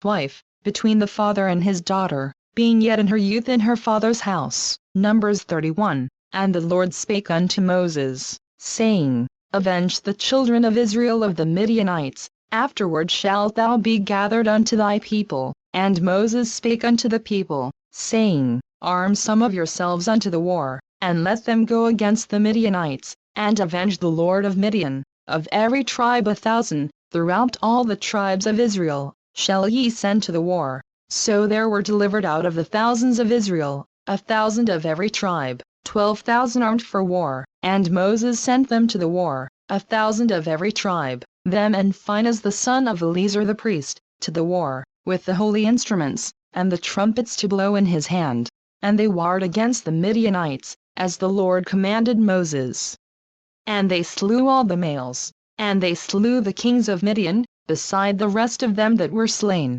wife, between the father and his daughter, being yet in her youth in her father's house. Numbers 31. And the Lord spake unto Moses, saying, Avenge the children of Israel of the Midianites, afterward shalt thou be gathered unto thy people. And Moses spake unto the people, saying, Arm some of yourselves unto the war, and let them go against the Midianites, and avenge the Lord of Midian. Of every tribe 1,000, throughout all the tribes of Israel, shall ye send to the war. So there were delivered out of the thousands of Israel, 1,000 of every tribe, 12,000 armed for war. And Moses sent them to the war, 1,000 of every tribe, them and Phinehas the son of Eleazar the priest, to the war, with the holy instruments, and the trumpets to blow in his hand. And they warred against the Midianites, as the Lord commanded Moses. And they slew all the males, and they slew the kings of Midian, beside the rest of them that were slain,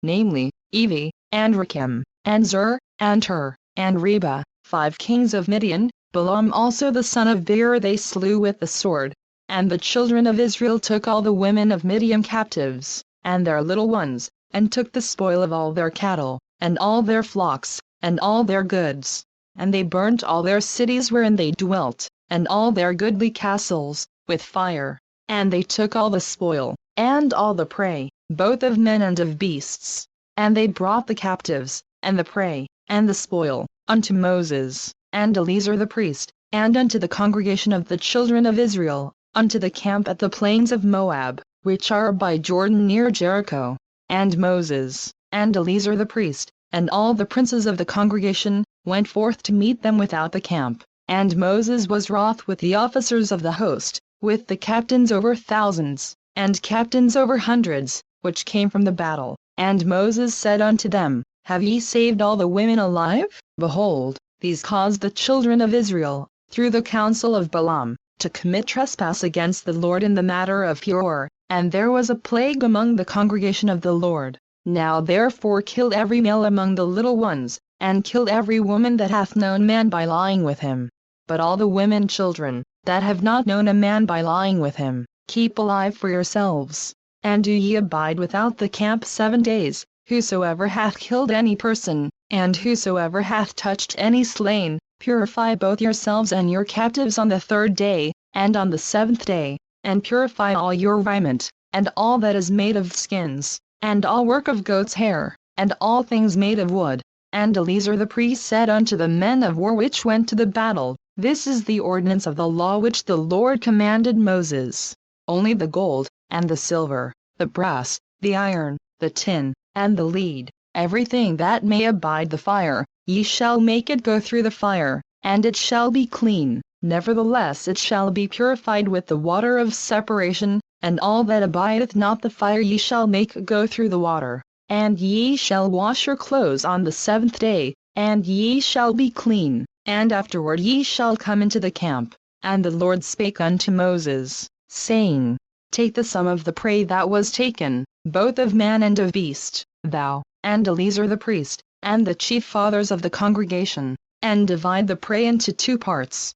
namely, Evi, and Rechem, and Zur, and Hur, and Reba, 5 kings of Midian. Balaam also the son of Beor they slew with the sword. And the children of Israel took all the women of Midian captives, and their little ones, and took the spoil of all their cattle, and all their flocks, and all their goods. And they burnt all their cities wherein they dwelt, and all their goodly castles, with fire. And they took all the spoil, and all the prey, both of men and of beasts. And they brought the captives, and the prey, and the spoil, unto Moses, and Eleazar the priest, and unto the congregation of the children of Israel, unto the camp at the plains of Moab, which are by Jordan near Jericho. And Moses, and Eleazar the priest, and all the princes of the congregation, went forth to meet them without the camp. And Moses was wroth with the officers of the host, with the captains over thousands, and captains over hundreds, which came from the battle. And Moses said unto them, Have ye saved all the women alive? Behold, these caused the children of Israel, through the counsel of Balaam, to commit trespass against the Lord in the matter of Peor, and there was a plague among the congregation of the Lord. Now therefore kill every male among the little ones, and kill every woman that hath known man by lying with him. But all the women children, that have not known a man by lying with him, keep alive for yourselves. And do ye abide without the camp 7 days. Whosoever hath killed any person, and whosoever hath touched any slain, purify both yourselves and your captives on the 3rd day, and on the 7th day, and purify all your raiment, and all that is made of skins, and all work of goat's hair, and all things made of wood. And Eleazar the priest said unto the men of war which went to the battle, This is the ordinance of the law which the Lord commanded Moses. Only the gold, and the silver, the brass, the iron, the tin, and the lead, everything that may abide the fire, ye shall make it go through the fire, and it shall be clean. Nevertheless it shall be purified with the water of separation, and all that abideth not the fire ye shall make go through the water. And ye shall wash your clothes on the 7th day, and ye shall be clean, and afterward ye shall come into the camp. And the Lord spake unto Moses, saying, Take the sum of the prey that was taken, both of man and of beast, thou, and Eleazar the priest, and the chief fathers of the congregation, and divide the prey into 2 parts.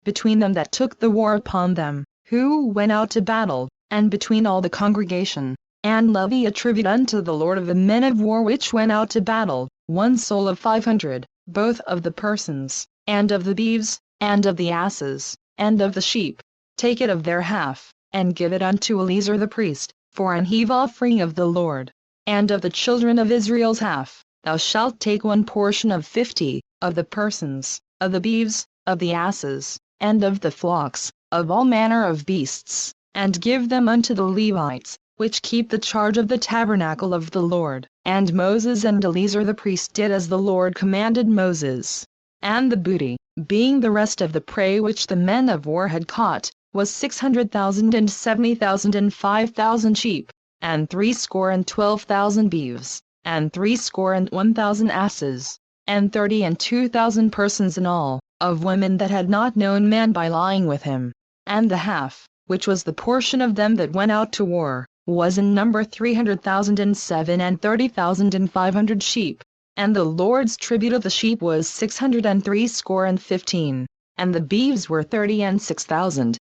Between them that took the war upon them, who went out to battle, and between all the congregation. And levy a tribute unto the Lord of the men of war which went out to battle, 1 soul of 500, both of the persons, and of the beeves, and of the asses, and of the sheep. Take it of their half, and give it unto Eleazar the priest, for an heave offering of the Lord. And of the children of Israel's half, thou shalt take 1 portion of 50, of the persons, of the beeves, of the asses, and of the flocks, of all manner of beasts, and give them unto the Levites, which keep the charge of the tabernacle of the Lord. And Moses and Eleazar the priest did as the Lord commanded Moses. And the booty, being the rest of the prey which the men of war had caught, was 600,000 and 70,000 and 5,000 sheep, and 312,000 beeves, and 1,000 asses, and 32,000 persons in all, of women that had not known man by lying with him. And the half, which was the portion of them that went out to war, was in number 300,007 and 30,500 sheep. And the Lord's tribute of the sheep was 615, and the beeves were 36,000.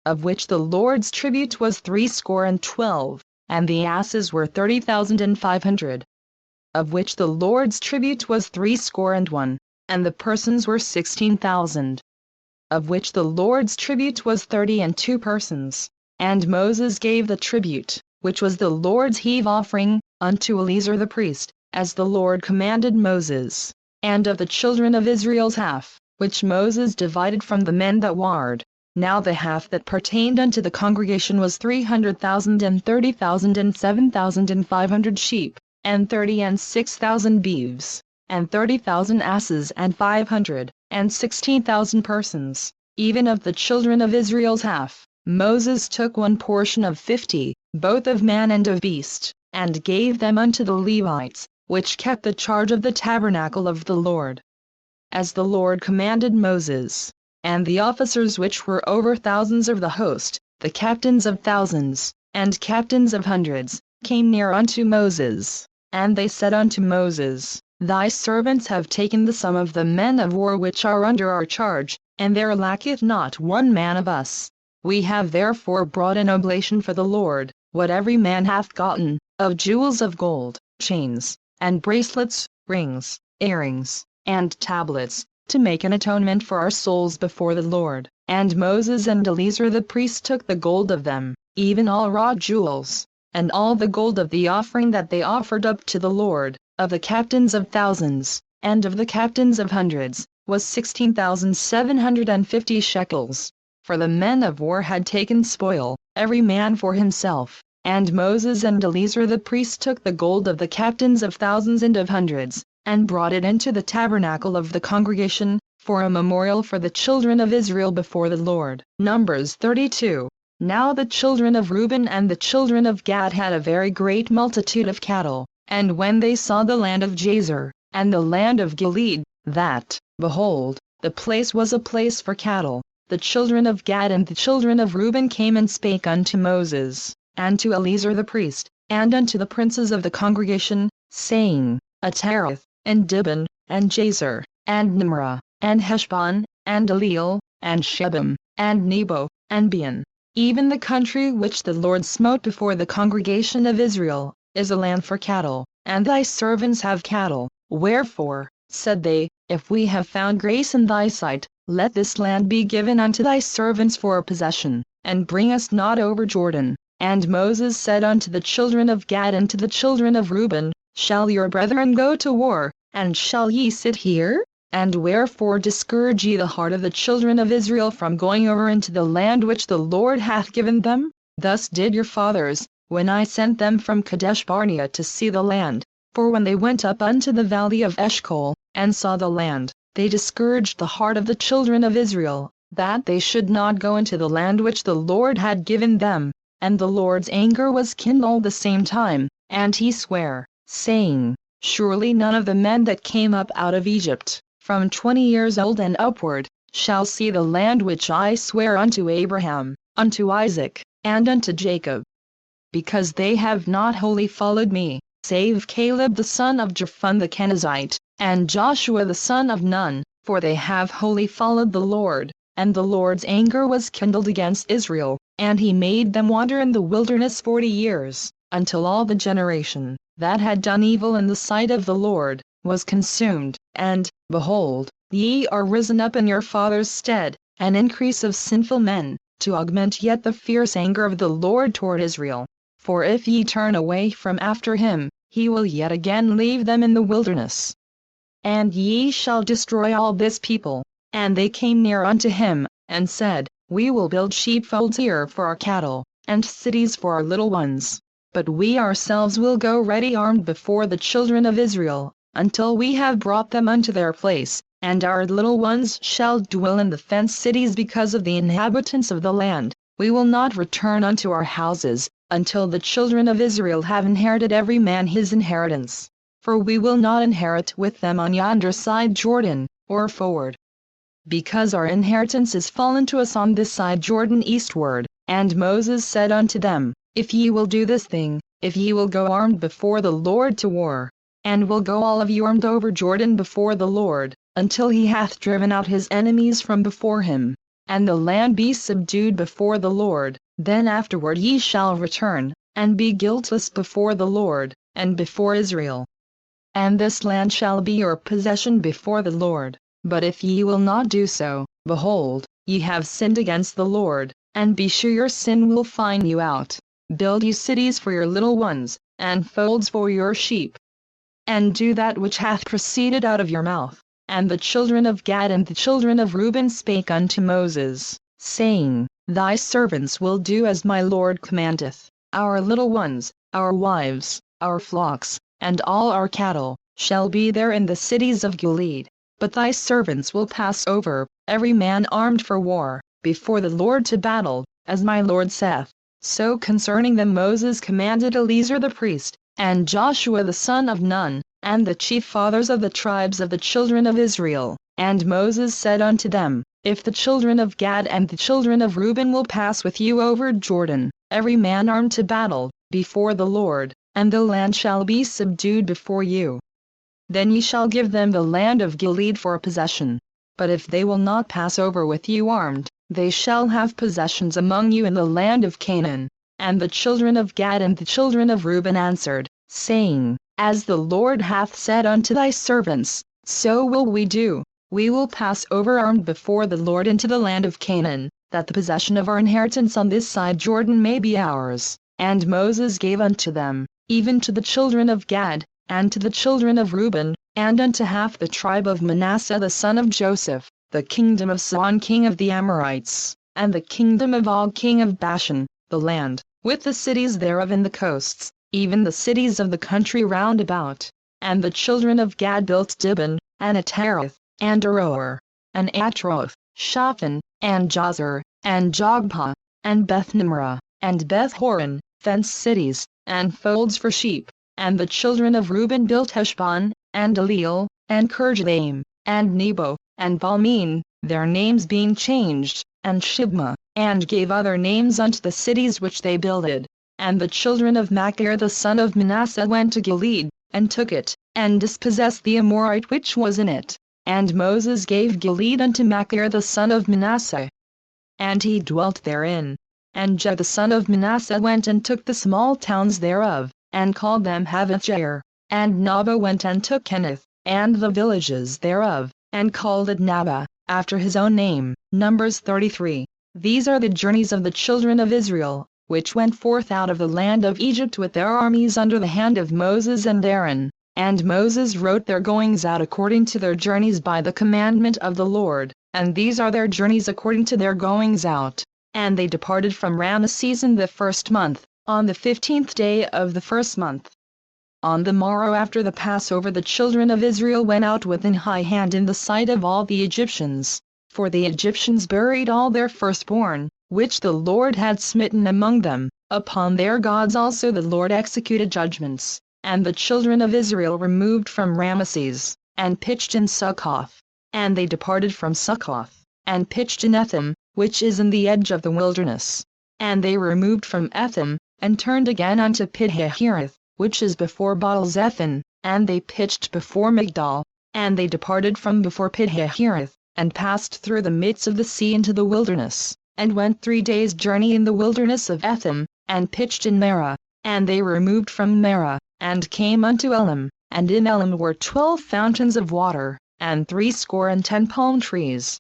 Of which the Lord's tribute was 12, and the asses were 30,500. Of which the Lord's tribute was 61, and the persons were 16,000. Of which the Lord's tribute was 32 persons. And Moses gave the tribute, which was the Lord's heave offering, unto Eleazar the priest, as the Lord commanded Moses. And of the children of Israel's half, which Moses divided from the men that warred, now the half that pertained unto the congregation was 300,000 and 30,000 and 7,500 sheep, and 30 and 6,000 beeves, and 30,000 asses and 500, and 16,000 persons. Even of the children of Israel's half, Moses took one portion of 50, both of man and of beast, and gave them unto the Levites, which kept the charge of the tabernacle of the Lord, as the Lord commanded Moses. And the officers which were over thousands of the host, the captains of thousands, and captains of hundreds, came near unto Moses, and they said unto Moses, Thy servants have taken the sum of the men of war which are under our charge, and there lacketh not one man of us. We have therefore brought an oblation for the Lord, what every man hath gotten, of jewels of gold, chains, and bracelets, rings, earrings, and tablets, to make an atonement for our souls before the Lord. And Moses and Eleazar the priest took the gold of them, even all wrought jewels, and all the gold of the offering that they offered up to the Lord, of the captains of thousands, and of the captains of hundreds, was 16,750 shekels. For the men of war had taken spoil, every man for himself. And Moses and Eleazar the priest took the gold of the captains of thousands and of hundreds, and brought it into the tabernacle of the congregation, for a memorial for the children of Israel before the Lord. Numbers 32. Now the children of Reuben and the children of Gad had a very great multitude of cattle, and when they saw the land of Jazer, and the land of Gilead, that, behold, the place was a place for cattle, the children of Gad and the children of Reuben came and spake unto Moses, and to Eleazar the priest, and unto the princes of the congregation, saying, Atareth, and Dibon, and Jazer, and Nimrah, and Heshbon, and Eliel, and Shebam, and Nebo, and Beon, even the country which the Lord smote before the congregation of Israel, is a land for cattle, and thy servants have cattle. Wherefore, said they, if we have found grace in thy sight, let this land be given unto thy servants for a possession, and bring us not over Jordan. And Moses said unto the children of Gad and to the children of Reuben, Shall your brethren go to war, and shall ye sit here? And wherefore discourage ye the heart of the children of Israel from going over into the land which the Lord hath given them? Thus did your fathers, when I sent them from Kadesh Barnea to see the land. For when they went up unto the valley of Eshcol, and saw the land, they discouraged the heart of the children of Israel, that they should not go into the land which the Lord had given them. And the Lord's anger was kindled the same time, and he sware, saying, Surely none of the men that came up out of Egypt, from 20 years old and upward, shall see the land which I swear unto Abraham, unto Isaac, and unto Jacob. Because they have not wholly followed me, save Caleb the son of Jephunneh the Kenizzite, and Joshua the son of Nun, for they have wholly followed the Lord. And the Lord's anger was kindled against Israel, and he made them wander in the wilderness 40 years, until all the generation that had done evil in the sight of the Lord was consumed. And, behold, ye are risen up in your father's stead, an increase of sinful men, to augment yet the fierce anger of the Lord toward Israel. For if ye turn away from after him, he will yet again leave them in the wilderness. And ye shall destroy all this people. And they came near unto him, and said, We will build sheepfolds here for our cattle, and cities for our little ones. But we ourselves will go ready armed before the children of Israel, until we have brought them unto their place, and our little ones shall dwell in the fenced cities because of the inhabitants of the land. We will not return unto our houses, until the children of Israel have inherited every man his inheritance. For we will not inherit with them on yonder side Jordan, or forward. Because our inheritance is fallen to us on this side Jordan eastward. And Moses said unto them, If ye will do this thing, if ye will go armed before the Lord to war, and will go all of you armed over Jordan before the Lord, until he hath driven out his enemies from before him, and the land be subdued before the Lord, then afterward ye shall return, and be guiltless before the Lord, and before Israel. And this land shall be your possession before the Lord. But if ye will not do so, behold, ye have sinned against the Lord, and be sure your sin will find you out. Build ye cities for your little ones, and folds for your sheep. And do that which hath proceeded out of your mouth. And the children of Gad and the children of Reuben spake unto Moses, saying, Thy servants will do as my Lord commandeth. Our little ones, our wives, our flocks, and all our cattle, shall be there in the cities of Gilead. But thy servants will pass over, every man armed for war, before the Lord to battle, as my Lord saith. So concerning them Moses commanded Eleazar the priest, and Joshua the son of Nun, and the chief fathers of the tribes of the children of Israel. And Moses said unto them, If the children of Gad and the children of Reuben will pass with you over Jordan, every man armed to battle, before the Lord, and the land shall be subdued before you, then ye shall give them the land of Gilead for a possession. But if they will not pass over with you armed, they shall have possessions among you in the land of Canaan. And the children of Gad and the children of Reuben answered, saying, As the Lord hath said unto thy servants, so will we do. We will pass over armed before the Lord into the land of Canaan, that the possession of our inheritance on this side Jordan may be ours. And Moses gave unto them, even to the children of Gad, and to the children of Reuben, and unto half the tribe of Manasseh the son of Joseph, the kingdom of Sihon king of the Amorites, and the kingdom of Og king of Bashan, the land, with the cities thereof in the coasts, even the cities of the country round about. And the children of Gad built Dibon, and Atareth, and Aroer, and Atroth, Shaphan, and Jazer, and Jogbah, and Beth-nimrah, and Beth-horon, fenced cities, and folds for sheep. And the children of Reuben built Heshbon, and Eliel, and Kirjathaim, and Nebo, and Balmeen, their names being changed, and Shibmah, and gave other names unto the cities which they builded. And the children of Machir the son of Manasseh went to Gilead, and took it, and dispossessed the Amorite which was in it. And Moses gave Gilead unto Machir the son of Manasseh, and he dwelt therein. And Je the son of Manasseh went and took the small towns thereof, and called them Havoth-jair. And Nabah went and took Kenath, and the villages thereof, and called it Nabah, after his own name. Numbers 33. These are the journeys of the children of Israel, which went forth out of the land of Egypt with their armies under the hand of Moses and Aaron. And Moses wrote their goings out according to their journeys by the commandment of the Lord, and these are their journeys according to their goings out. And they departed from Ramesses in the 1st month, on the 15th day of the 1st month. On the morrow after the Passover the children of Israel went out with an high hand in the sight of all the Egyptians, for the Egyptians buried all their firstborn, which the Lord had smitten among them. Upon their gods also the Lord executed judgments. And the children of Israel removed from Ramesses, and pitched in Succoth. And they departed from Succoth, and pitched in Etham, which is in the edge of the wilderness. And they removed from Etham, and turned again unto Pidhahirath, which is before Baal-zephon, and they pitched before Migdal. And they departed from before Pidhahirath, and passed through the midst of the sea into the wilderness, and went 3 days' journey in the wilderness of Etham, and pitched in Marah. And they removed from Marah, and came unto Elim, and in Elim were 12 fountains of water, and 70 palm trees.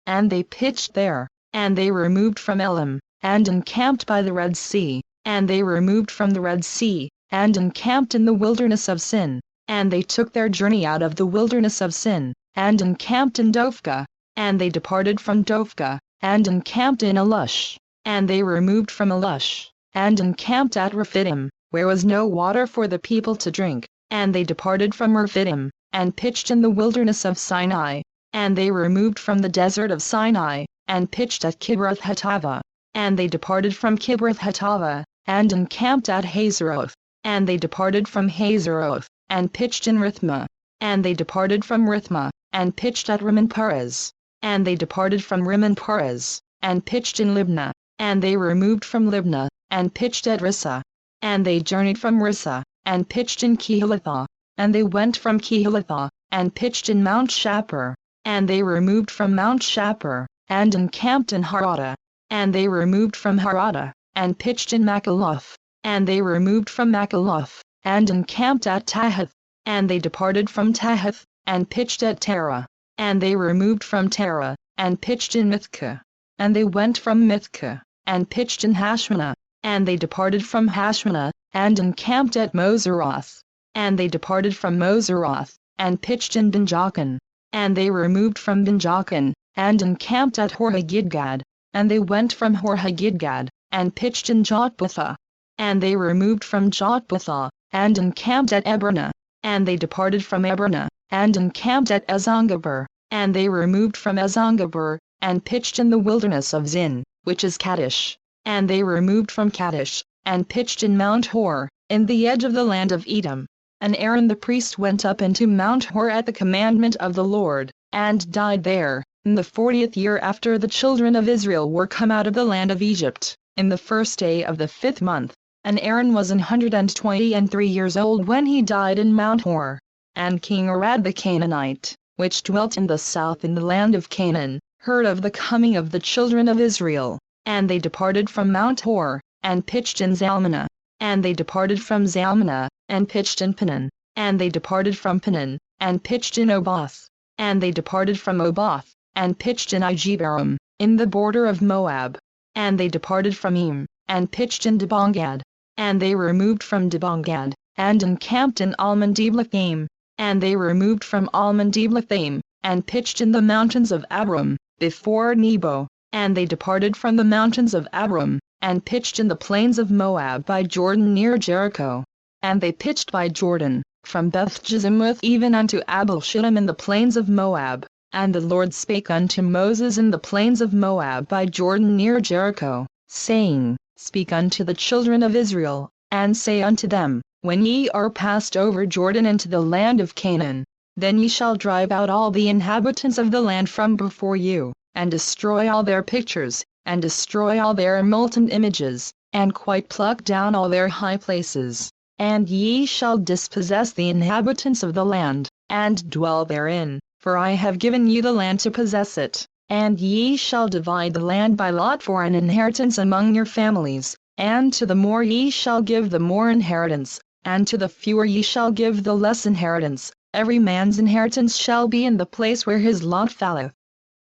And they pitched there, and they removed from Elim, and encamped by the Red Sea. And they removed from the Red Sea, and encamped in the wilderness of Sin. And they took their journey out of the wilderness of Sin, and encamped in Dophkah. And they departed from Dophkah, and encamped in Elush. And they removed from Elush, and encamped at Rephidim, where was no water for the people to drink. And they departed from Rephidim, and pitched in the wilderness of Sinai. And they removed from the desert of Sinai, and pitched at Kibroth-Hattaavah. And they departed from Kibroth-Hattaavah, and encamped at Hazeroth. And they departed from Hazeroth, and pitched in Rithmah. And they departed from Rithmah, and pitched at Rimmon-Perez. And they departed from Rimmon-Perez, and pitched in Libnah. And they removed from Libnah, and pitched at Rissah. And they journeyed from Rissah, and pitched in Kehelathah. And they went from Kehelathah, and pitched in Mount Shapur. And they removed from Mount Shapur, and encamped in Harada. And they removed from Harada, and pitched in Makaloth. And they removed from Makaloth, and encamped at Tahath. And they departed from Tahath, and pitched at Terah. And they removed from Terah, and pitched in Mithkah. And they went from Mithkah, and pitched in Hashmanah. And they departed from Hashmanah, and encamped at Moseroth. And they departed from Moseroth, and pitched in Benjakan. And they removed from Benjakan, and encamped at Horhagidgad. And they went from Horhagidgad, and pitched in Jotbathah. And they removed from Jotbathah, and encamped at Ebronah. And they departed from Ebronah, and encamped at Ezongaber. And they removed from Ezongaber, and pitched in the wilderness of Zin, which is Kadesh. And they removed from Kadesh, and pitched in Mount Hor, in the edge of the land of Edom. And Aaron the priest went up into Mount Hor at the commandment of the Lord, and died there, in the 40th year after the children of Israel were come out of the land of Egypt, in the 1st day of the 5th month. And Aaron was 123 years old when he died in Mount Hor. And King Arad the Canaanite, which dwelt in the south in the land of Canaan, heard of the coming of the children of Israel. And they departed from Mount Hor, and pitched in Zalmunna. And they departed from Zalmunna, and pitched in Panan. And they departed from Panan, and pitched in Oboth. And they departed from Oboth, and pitched in Ijebarim, in the border of Moab. And they departed from Em, and pitched in Dibongad. And they removed from Dibongad, and encamped in Almon-Diblathaim. And they removed from Almon-Diblathaim, and pitched in the mountains of Abiram, before Nebo. And they departed from the mountains of Abiram, and pitched in the plains of Moab by Jordan near Jericho. And they pitched by Jordan, from Beth-Jezimoth even unto Abel-Shittim in the plains of Moab. And the Lord spake unto Moses in the plains of Moab by Jordan near Jericho, saying, Speak unto the children of Israel, and say unto them, When ye are passed over Jordan into the land of Canaan, then ye shall drive out all the inhabitants of the land from before you, and destroy all their pictures, and destroy all their molten images, and quite pluck down all their high places. And ye shall dispossess the inhabitants of the land, and dwell therein, for I have given you the land to possess it. And ye shall divide the land by lot for an inheritance among your families, and to the more ye shall give the more inheritance, and to the fewer ye shall give the less inheritance. Every man's inheritance shall be in the place where his lot falleth.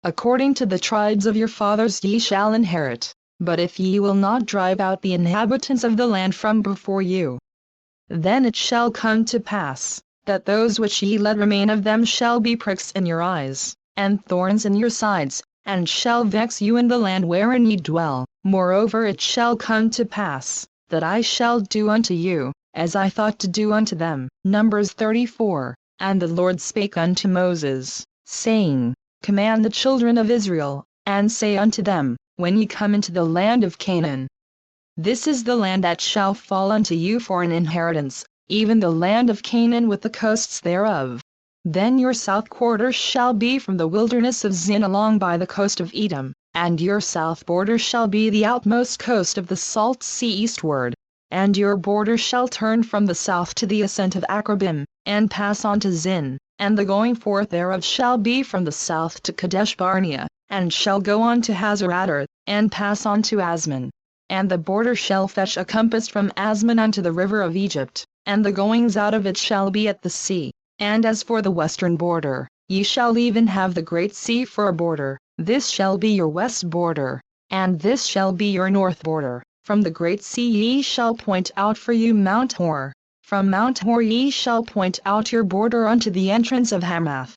According to the tribes of your fathers ye shall inherit. But if ye will not drive out the inhabitants of the land from before you, then it shall come to pass, that those which ye let remain of them shall be pricks in your eyes, and thorns in your sides, and shall vex you in the land wherein ye dwell. Moreover it shall come to pass, that I shall do unto you, as I thought to do unto them. Numbers 34. And the Lord spake unto Moses, saying, Command the children of Israel, and say unto them, When ye come into the land of Canaan, this is the land that shall fall unto you for an inheritance, even the land of Canaan with the coasts thereof. Then your south quarter shall be from the wilderness of Zin along by the coast of Edom, and your south border shall be the outmost coast of the salt sea eastward. And your border shall turn from the south to the ascent of Akrabim, and pass on to Zin, and the going forth thereof shall be from the south to Kadesh Barnea, and shall go on to Hazeradar, and pass on to Asman. And the border shall fetch a compass from Asman unto the river of Egypt, and the goings out of it shall be at the sea. And as for the western border, ye shall even have the great sea for a border. This shall be your west border, and this shall be your north border. From the great sea ye shall point out for you Mount Hor. From Mount Hor ye shall point out your border unto the entrance of Hamath.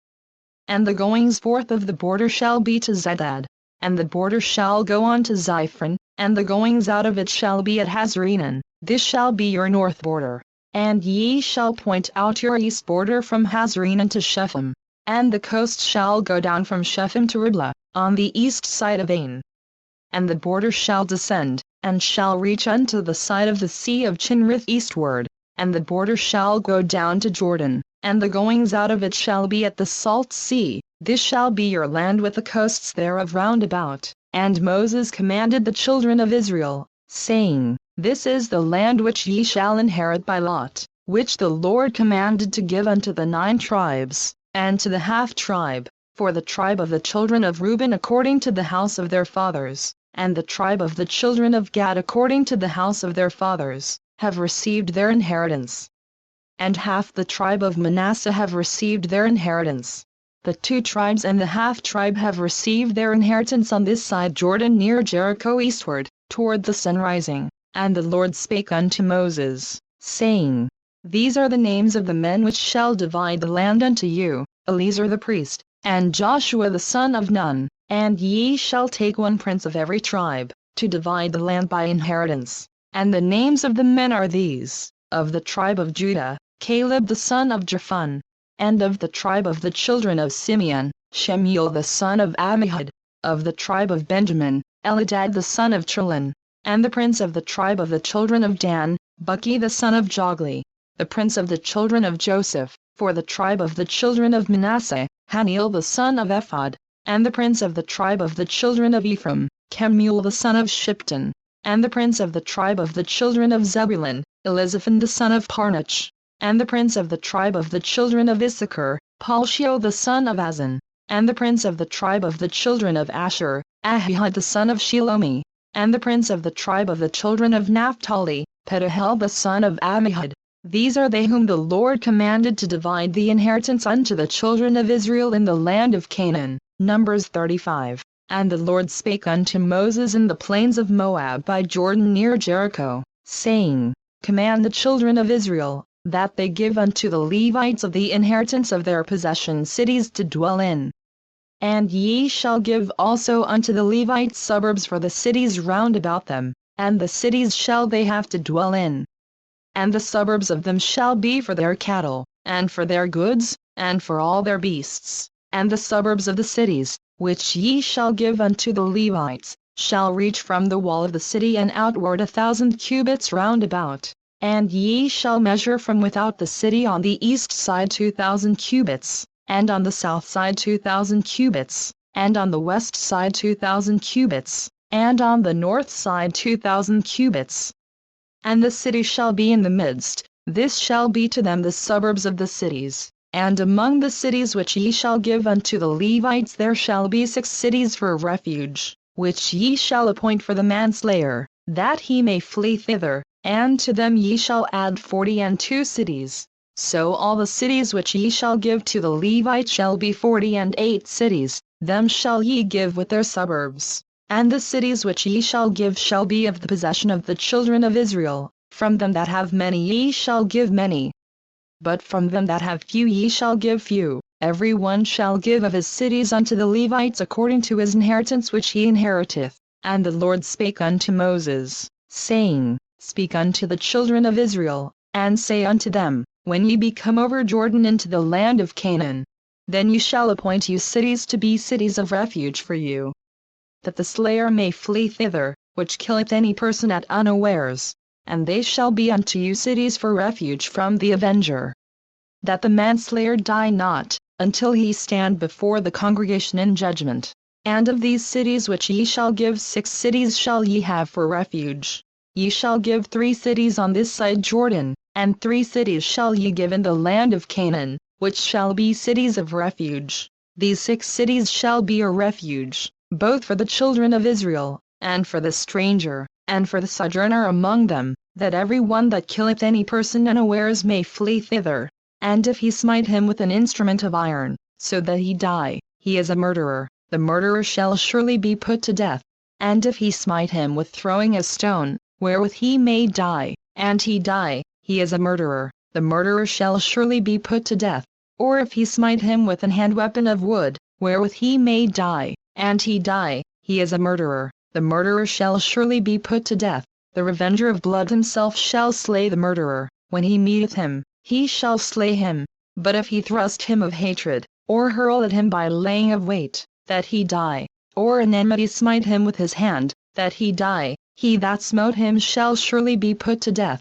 And the goings forth of the border shall be to Zedad. And the border shall go on to Ziphron, and the goings out of it shall be at Hazarenan. This shall be your north border. And ye shall point out your east border from Hazarenan to Shepham. And the coast shall go down from Shepham to Riblah, on the east side of Ain. And the border shall descend, and shall reach unto the side of the sea of Chinrith eastward. And the border shall go down to Jordan, and the goings out of it shall be at the salt sea. This shall be your land with the coasts thereof round about. And Moses commanded the children of Israel, saying, This is the land which ye shall inherit by lot, which the Lord commanded to give unto the 9 tribes, and to the half tribe, for the tribe of the children of Reuben according to the house of their fathers, And the tribe of the children of Gad according to the house of their fathers, have received their inheritance. And half the tribe of Manasseh have received their inheritance. The 2 tribes and the half-tribe have received their inheritance on this side Jordan near Jericho eastward, toward the sun rising. And the Lord spake unto Moses, saying, These are the names of the men which shall divide the land unto you, Eleazar the priest, and Joshua the son of Nun, and ye shall take 1 prince of every tribe, to divide the land by inheritance. And the names of the men are these: of the tribe of Judah, Caleb the son of Jephunneh; and of the tribe of the children of Simeon, Shemuel the son of Ammihud; of the tribe of Benjamin, Elidad the son of Chelon; and the prince of the tribe of the children of Dan, Buki the son of Jogli; the prince of the children of Joseph, for the tribe of the children of Manasseh, Haniel the son of Ephod; and the prince of the tribe of the children of Ephraim, Kemuel the son of Shipton; and the prince of the tribe of the children of Zebulun, Elizaphan the son of Parnach; and the prince of the tribe of the children of Issachar, Paltiel the son of Azan; and the prince of the tribe of the children of Asher, Ahihud the son of Shelomi; and the prince of the tribe of the children of Naphtali, Pedahel the son of Ammihud. These are they whom the Lord commanded to divide the inheritance unto the children of Israel in the land of Canaan. Numbers 35. And the Lord spake unto Moses in the plains of Moab by Jordan near Jericho, saying, Command the children of Israel, that they give unto the Levites of the inheritance of their possession cities to dwell in. And ye shall give also unto the Levites suburbs for the cities round about them, and the cities shall they have to dwell in. And the suburbs of them shall be for their cattle, and for their goods, and for all their beasts. And the suburbs of the cities, which ye shall give unto the Levites, shall reach from the wall of the city and outward 1,000 cubits round about. And ye shall measure from without the city on the east side 2,000 cubits, and on the south side 2,000 cubits, and on the west side 2,000 cubits, and on the north side 2,000 cubits. And the city shall be in the midst, this shall be to them the suburbs of the cities. And among the cities which ye shall give unto the Levites there shall be 6 cities for refuge, which ye shall appoint for the manslayer, that he may flee thither, and to them ye shall add 42 cities. So all the cities which ye shall give to the Levites shall be 48 cities, them shall ye give with their suburbs. And the cities which ye shall give shall be of the possession of the children of Israel. From them that have many ye shall give many, but from them that have few ye shall give few. Every one shall give of his cities unto the Levites according to his inheritance which he inheriteth. And the Lord spake unto Moses, saying, Speak unto the children of Israel, and say unto them, When ye be come over Jordan into the land of Canaan, then ye shall appoint you cities to be cities of refuge for you, that the slayer may flee thither, which killeth any person at unawares, and they shall be unto you cities for refuge from the avenger, that the manslayer die not, until he stand before the congregation in judgment. And of these cities which ye shall give 6 cities shall ye have for refuge. Ye shall give 3 cities on this side Jordan, and 3 cities shall ye give in the land of Canaan, which shall be cities of refuge. These 6 cities shall be a refuge, both for the children of Israel, and for the stranger, and for the sojourner among them, that every one that killeth any person unawares may flee thither. And if he smite him with an instrument of iron, so that he die, he is a murderer, the murderer shall surely be put to death. And if he smite him with throwing a stone, wherewith he may die, and he die, he is a murderer, the murderer shall surely be put to death. Or if he smite him with an hand weapon of wood, wherewith he may die, and he die, he is a murderer, the murderer shall surely be put to death. The revenger of blood himself shall slay the murderer, when he meeteth him, he shall slay him. But if he thrust him of hatred, or hurl at him by laying of weight, that he die, or in enmity smite him with his hand, that he die, he that smote him shall surely be put to death.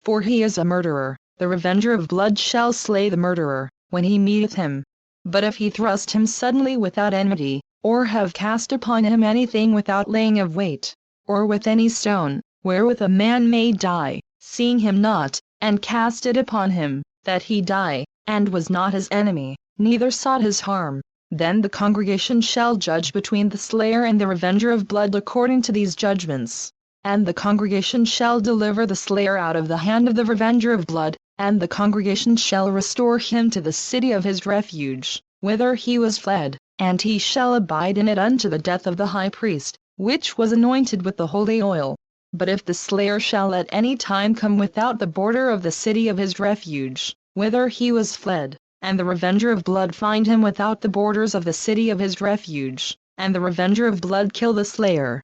For he is a murderer, the revenger of blood shall slay the murderer, when he meeteth him. But if he thrust him suddenly without enmity, or have cast upon him anything without laying of weight, or with any stone, wherewith a man may die, seeing him not, and cast it upon him, that he die, and was not his enemy, neither sought his harm, Then the congregation shall judge between the slayer and the revenger of blood according to these judgments. And the congregation shall deliver the slayer out of the hand of the revenger of blood, and the congregation shall restore him to the city of his refuge, whither he was fled, and he shall abide in it unto the death of the high priest, which was anointed with the holy oil. But if the slayer shall at any time come without the border of the city of his refuge, whither he was fled, and the revenger of blood find him without the borders of the city of his refuge, and the revenger of blood kill the slayer,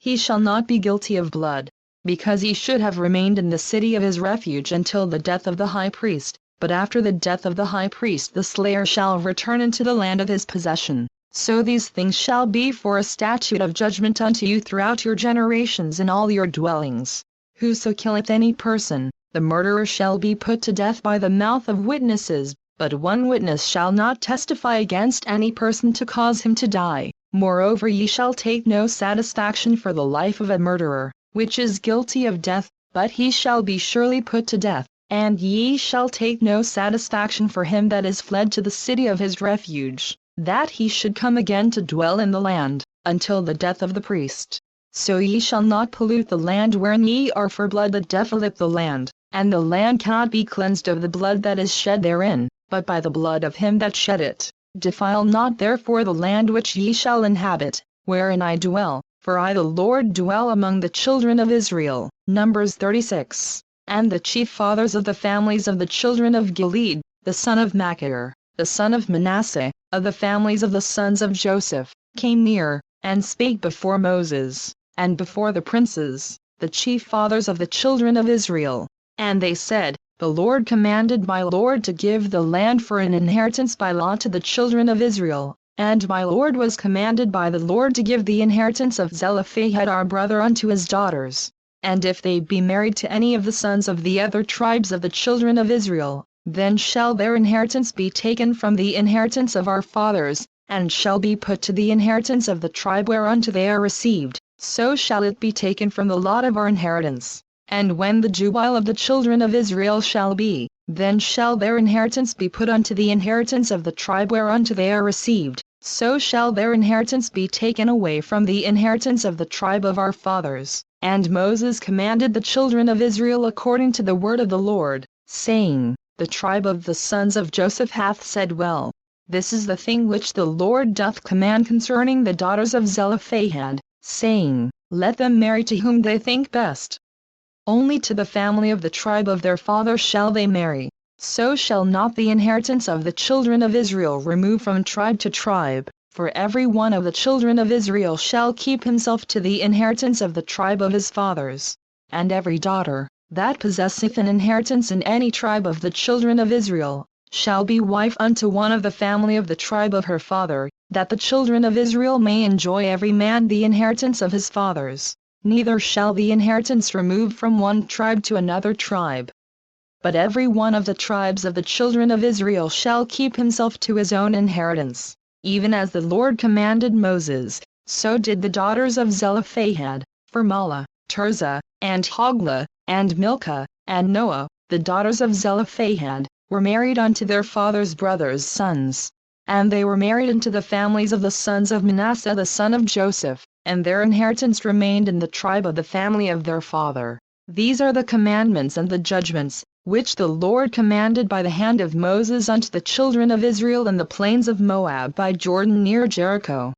he shall not be guilty of blood, because he should have remained in the city of his refuge until the death of the high priest, but after the death of the high priest the slayer shall return into the land of his possession. So these things shall be for a statute of judgment unto you throughout your generations in all your dwellings. Whoso killeth any person, the murderer shall be put to death by the mouth of witnesses, but one witness shall not testify against any person to cause him to die. Moreover, ye shall take no satisfaction for the life of a murderer, which is guilty of death, but he shall be surely put to death. And ye shall take no satisfaction for him that is fled to the city of his refuge, that he should come again to dwell in the land, until the death of the priest. So ye shall not pollute the land wherein ye are, for blood that defileth the land, and the land cannot be cleansed of the blood that is shed therein, but by the blood of him that shed it. Defile not therefore the land which ye shall inhabit, wherein I dwell, for I the Lord dwell among the children of Israel. Numbers 36. And the chief fathers of the families of the children of Gilead, the son of Machir, the son of Manasseh, of the families of the sons of Joseph, came near, and spake before Moses, and before the princes, the chief fathers of the children of Israel. And they said, The Lord commanded my Lord to give the land for an inheritance by law to the children of Israel, and my Lord was commanded by the Lord to give the inheritance of Zelophehad our brother unto his daughters. And if they be married to any of the sons of the other tribes of the children of Israel, then shall their inheritance be taken from the inheritance of our fathers, and shall be put to the inheritance of the tribe whereunto they are received, so shall it be taken from the lot of our inheritance. And when the jubile of the children of Israel shall be, then shall their inheritance be put unto the inheritance of the tribe whereunto they are received, so shall their inheritance be taken away from the inheritance of the tribe of our fathers. And Moses commanded the children of Israel according to the word of the Lord, saying, The tribe of the sons of Joseph hath said well. This is the thing which the Lord doth command concerning the daughters of Zelophehad, saying, Let them marry to whom they think best. Only to the family of the tribe of their father shall they marry. So shall not the inheritance of the children of Israel remove from tribe to tribe, for every one of the children of Israel shall keep himself to the inheritance of the tribe of his fathers. And every daughter, that possesseth an inheritance in any tribe of the children of Israel, shall be wife unto one of the family of the tribe of her father, that the children of Israel may enjoy every man the inheritance of his fathers. Neither shall the inheritance remove from one tribe to another tribe. But every one of the tribes of the children of Israel shall keep himself to his own inheritance. Even as the Lord commanded Moses, so did the daughters of Zelophehad, for Mahlah, Tirzah, and Hoglah, and Milcah, and Noah, the daughters of Zelophehad, were married unto their father's brothers' sons. And they were married unto the families of the sons of Manasseh the son of Joseph, and their inheritance remained in the tribe of the family of their father. These are the commandments and the judgments, which the Lord commanded by the hand of Moses unto the children of Israel in the plains of Moab by Jordan near Jericho.